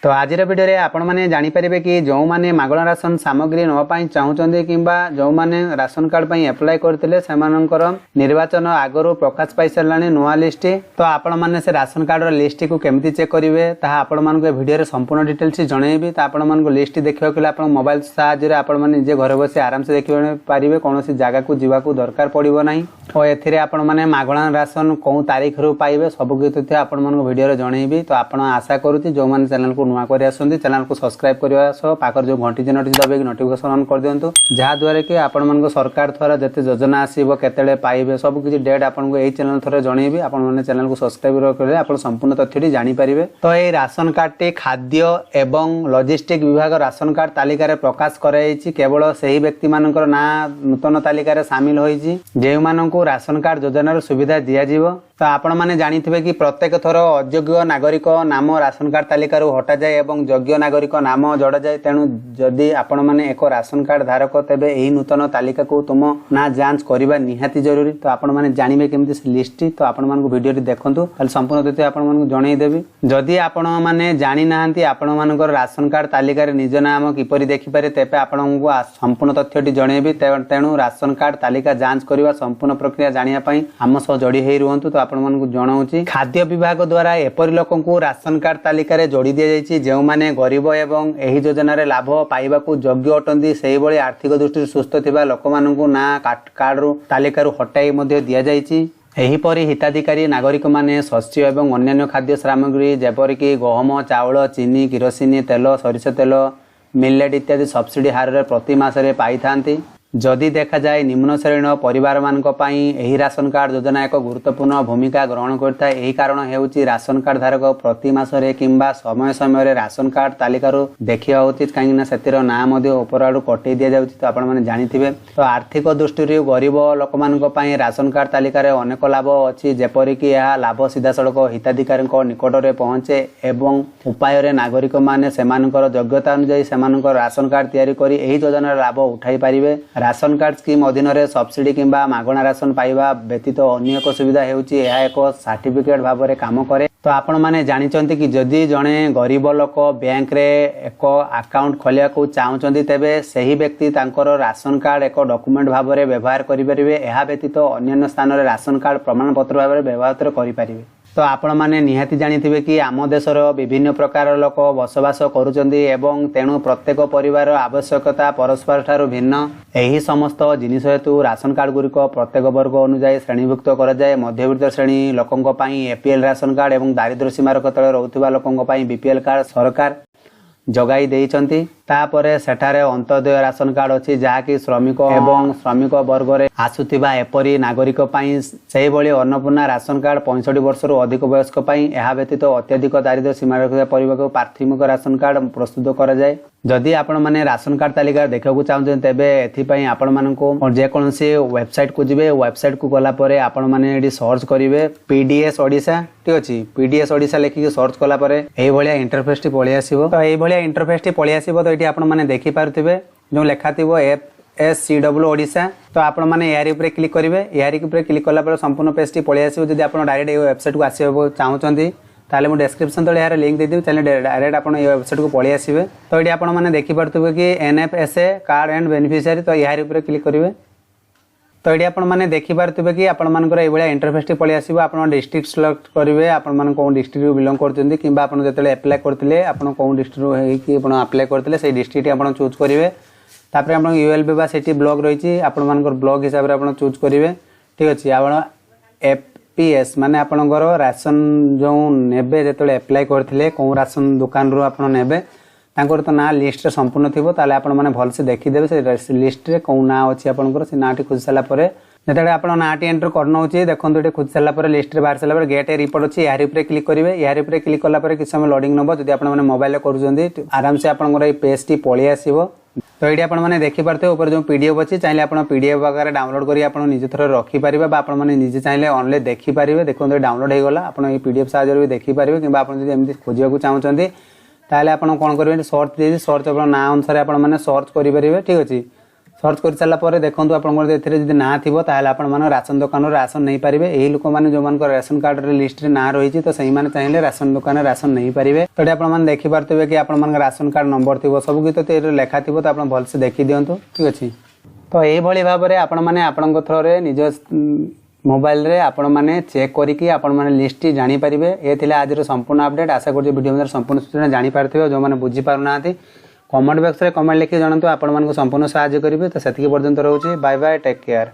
तो आज भिडियो रे आपण मैंने जानीपारे कि जो मैंने मागणा राशन सामग्री नापी चाहूँगी कि जो मैंने राशन कार्ड पर एप्लाय करते निर्वाचन आगु प्रकाश पाई सारा नुआ लिस्ट। तो आपण मैंने से राशन कार्ड लिस्ट को केमती चेक करेंगे आपण मानक भिडियो संपूर्ण डिटेल्स जनइबी। तो आपण मानक लिस्ट देखा आप मोबाइल साहाय्य आपण मैंने निजे घर बस आराम से देखिए पारे कौन जगह को जावाक दरकार पड़ो ना और एथिरे आपण मैंने मागणा राशन कौ तारीख रू पाइबे सबकि तथ्य आपण मानक भिडियो जनइबी। तो आपण आशा करुच्ची जो मैंने चैनल को नुआ कर चैनल को सब्सक्राइब करने सह पाखर जो घंटी चिन्हटी दबे नोटिफिकेशन ऑन कर दिंतु जहाद्वारा कि आपण मानक सरकार द्वारा जिते योजना आसो केते पाइबे सब किसी डेट आपको यही चैनल थोड़े जनइबी। आपण मैंने चैनल को सब्सक्राइब करेंगे आप संपूर्ण तथ्यटी जानीपारे। तो ये राशन कार्ड टी खाद्य एवं लॉजिस्टिक विभाग राशन कार्ड तालिकार प्रकाश कराई केवल से ही व्यक्ति मानकर ना नूतन तालिकार सामिल होईची जे मानकु राशन कार्ड योजनार सुविधा दियाजिवो। तो आपण माने जानिथिबे कि प्रत्येक थर अयोग्य नागरिक नाम राशन कार्ड तालिकार हटा जाए एवं योग्य नागरिक नाम जोड़ा जाए। तेणु जदि आपण माने एक राशन कार्ड धारक तेबे एही नूतन तालिका को तुम ना जांच करबा निहाती जरूरी। तो आपण माने जानिबे केमती से लिस्ट। तो आपण मानकु भिडियो देखंतु ताले संपूर्ण तथ्य आपण मानकु जणाई देबी। जदि आपण माने जानि नाहंती आपण मानकर राशन कार्ड तालिकार निज नाम किपरि देखि पारे तेबे आपणकु संपूर्ण तथ्यटी जणाइबी। तेणु राशन कार्ड तालिका जांच करबा संपूर्ण प्रक्रिया जानिया पई हम सह जड़ी हेई रुहंतु। तो आपण मानकु जणाउची खाद्य विभाग द्वारा एपरि लोकंकु राशन कार्ड तालिका रे जोड़ी दिया जायछि जे माने गरीब एवं एही योजना रे लाभ पाइबाकू योग्य अटंती सेही भली आर्थिक दृष्टि सुस्थ थिबा लोकमानकु ना कार्ड रू तालिका रू हटाई मध्ये दिया जायछि। एहीपरि हिताधिकारी नागरिक माने शस्य एवं अन्य खाद्य सामग्री जेपरिक गहम चाउल चीनी किरोसिन तेल सरिष तेल मिलेट इत्यादि सब्सिडी हार रे प्रति मासरे पाई थांती। जदि देखा जाए निम्न श्रेणी परिवार मानक पई एही राशन कार्ड योजना एक गुरुत्वपूर्ण भूमिका ग्रहण करता है। यही कारण हेउची राशन कार्ड धारक प्रति मासरे किंबा समय समय राशन कार्ड तालिकारु देखिया उचित कहीं ना सेतिर ना मध्ये ऊपर आडू कटै दिया जाउची। तो आपण माने जानिथिबे तो आर्थिक दृष्टि गरीब लोक मानक पई राशन कार्ड तालिकार अनेक लाभ अछि जेपरिक यह लाभ सीधा सड़क हिताधिकारी निकट में पहुंचे एवं उपाय नागरिक माने सेमानकर योग्यता अनुसार सेमानकर राशन कार्ड तैयारी करी एही योजनार लाभ उठाई पारिबे। राशन कार्ड स्कीम अधीन रे सब्सिडी किंबा मागणा राशन पाइबा व्यतीत अन्य एक सुविधा हेउची यह एक सर्टिफिकेट भाव में काम करे। तो आपण माने जानिचंती कि जदि जणे गरीब लोक बैंक रे एक अकाउंट खोलिया को चाहउचंती तेबे सही व्यक्ति तांकर राशन कार्ड एक डॉक्यूमेंट भाव में व्यवहार करि परिबे। एहा व्यतीत अन्य स्थान रे राशन कार्ड प्रमाण पत्र भाव में व्यवहार करि परिबे। तो आपण माने निहाती जानिथिबे कि आम देशर विभिन्न प्रकार लोक बसवास करुचंदी एवं तेणु प्रत्येक परिवार आवश्यकता परस्पर ठारू भिन्न। एही समस्त जिनिस हेतु राशन कार्ड गुरिक प्रत्येक वर्ग अनुसार श्रेणीभुक्त करा जाए। मध्यवित्त श्रेणी लोकंक पई एपीएल राशन कार्ड एवं दारिद्र्य सीमारेखा तले रहउथिबा लोकंक पई बीपीएल कार्ड सरकार जगाई देइचंती। तापरे सेठारे अंत्योदय राशन कार्ड अछि जहाँकि श्रमिक एवं श्रमिक वर्ग रे आसुथिबा एपरि नागरिक पई सेही भली अन्नपूर्णा राशन कार्ड 65 वर्ष रु अधिक वयस्क पई एहा व्यतीत अत्यधिक दारिद्र्य सीमारेखा परिवार प्राथमिक राशन कार्ड प्रस्तुत करा जाए। जदि आपण माने राशन कार्ड तालिका देखा चाहते तेबे एथि आपण मानकु जेकोसी वेबसाइट को जिबे वेबसाइट को गला परे आपण माने एडी सर्च करिवे पीडीएस ओडिशा ठीक अछि। पीडीएस ओडिशा लेखिक सर्च कला परे एही भलिया इंटरफेस टी पळि आसीबो। तो एही भलिया इंटरफेस टी पळि आसीबो। तो एठी आपण माने देखि पारुथिबे जो लेखा थिबो FSCW ओडिशा। तो आपण माने यारी ऊपर क्लिक करिवे। यारी ऊपर क्लिक कला परे संपूर्ण पेज टी पळि आसीबो। जदि आपण डायरेक्ट ए वेबसाइट को आसीबो चाहउचंती ताले मु डिस्क्रिप्शन तले यार लिंक दे देबी चैनल डायरेक्ट आपण ए वेबसाइट को पळि आसीबे। तो एठी आपण माने देखि पारुथिबे कि NFSA कार्ड एंड बेनिफिशियरी। तो यारी ऊपर क्लिक करिवे। तो ये आपण माने देखि पारुथिबे कि आपण मानकर ए भलिया इंटरफेस टी पळि आसीबो। आपण डिस्ट्रिक्ट सिलेक्ट करिवे आपण मान कोन डिस्ट्रिक्ट रू बिलोंग करचंदी किबा आपण जेतले अप्लाई करथिले आपण कोन डिस्ट्रिक्ट रू हे कि आपण अप्लाई करथिले सेही डिस्ट्रिक्ट आपण चूज करिवे। तापर आपण ULB बा सिटी ब्लॉक रहिछि आपण मानकर ब्लॉक हिसाब रे आपण चूज करिवे ठीक अछि। आपण FPS माने आपणकर राशन जो नेबे जेतले अप्लाई करथिले कोन राशन दुकान रू आपण नेबे तांकर तो ना लिस्ट रे संपूर्ण थिबो ताले आपण माने भल से देखि देबे से लिस्ट रे कोन ना अछि आपणकर से नाटी खोज सला परे जेतले आपण नाटी एंटर करनो अछि देखंतु एटे खोज सला परे लिस्ट रे बाहर सला परे गेट ए रिपोर्ट अछि यारी ऊपर क्लिक करिवे। यारी ऊपर क्लिक कला परे कि समय लोडिंग नबो जदि आपण माने मोबाइल रे करूजंदी आराम से आपणकर ए पेज टी पळि आसीबो। तो ये आपण माने देखि पारते ऊपर जो पीडीएफ अछि चाहिले आपण पीडीएफ आकार डाउनलोड करी आपण निजे थर रखि पारिबे बा आपण माने निजे चाहिले ऑनलाइन देखि पारिबे। देखंतु डाउनलोड हे गला आपण ए पीडीएफ साहाय्य रे देखि पारिबे किबा आपण जदि एमति खोजिया को चाहउचंदी ताले आपण कोन करबे सर्च दे सर्च आपण ना अनुसार आपण माने सर्च करि पारिबे ठीक अछि। सर्च कर सारापर देखो आपंकर ना थी आपने राशन दुकान राशन नहीं पारे। यही लोक मैंने जो राशन कार्ड लिस्ट ना रही तो सही चाहिए राशन दुकान राशन नहीं पारे। तो आपने देखिपे कि आप राशन कार्ड नंबर थी सब कित तो लेखा थी तो आप भलसे देखी दिंतु ठीक अच्छे। तो यही भाव में आपण मैंने आपण थ्रो निज मोबाइल रे आपण मैंने चेक करके आपण मैंने लिस्ट जानीपर। ये थे आज संपूर्ण अपडेट। आशा कर वीडियो संपूर्ण सूचना जानीपारे जो मैंने बुझीपारना कमेंट बॉक्स में कमेंट लिखि जनातु आपण मानक संपूर्ण सहाय्य करेंगे। तो से पर्यंत रोचे बाय बाय टेक केयर।